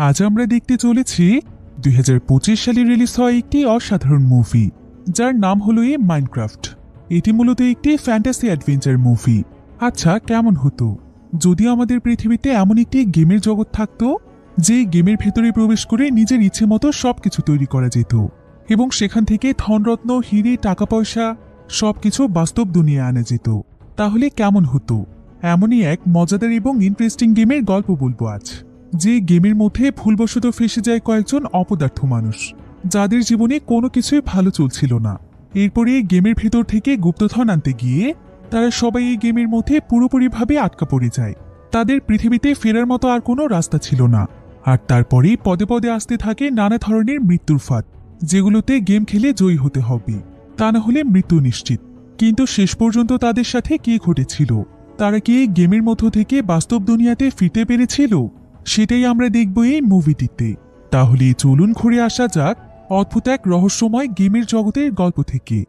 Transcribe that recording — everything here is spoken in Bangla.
আজ আমরা দেখতে চলেছি 2025 সালে রিলিজ হওয়া একটি অসাধারণ মুভি, যার নাম হলো মাইনক্রাফট। এটি মূলত একটি ফ্যান্টাসি অ্যাডভেঞ্চার মুভি। আচ্ছা, কেমন হতো যদি আমাদের পৃথিবীতে এমন একটি গেমের জগৎ থাকতো, যে গেমের ভেতরে প্রবেশ করে নিজের ইচ্ছে মতো সবকিছু তৈরি করা যেত এবং সেখান থেকে ধনরত্ন, হিরে, টাকা পয়সা সবকিছু বাস্তব দুনিয়ায় আনা যেত। তাহলে কেমন হতো? এমনই এক মজাদার এবং ইন্টারেস্টিং গেমের গল্প বলবো আজ, যে গেমের মধ্যে ভুলবশত ফেসে যায় কয়েকজন অপদার্থ মানুষ, যাদের জীবনে কোনো কিছুই ভালো চলছিল না। এরপরে এই গেমের ভেতর থেকে গুপ্তধন আনতে গিয়ে তারা সবাই এই গেমের মধ্যে পুরোপুরিভাবে আটকা পড়ে যায়। তাদের পৃথিবীতে ফেরার মতো আর কোনো রাস্তা ছিল না। আর তারপরেই পদে পদে আসতে থাকে নানা ধরনের মৃত্যুর ফাঁদ, যেগুলোতে গেম খেলে জয়ী হতে হবে, তা না হলে মৃত্যু নিশ্চিত। কিন্তু শেষ পর্যন্ত তাদের সাথে কি ঘটেছিল? তারা কি এই গেমের মধ্য থেকে বাস্তব দুনিয়াতে ফিরতে পেরেছিল? সেটাই আমরা দেখব এই মুভিটিতে। তাহলে চলুন ঘুরে আসা যাক অদ্ভুত এক রহস্যময় গেমের জগতের গল্প থেকে।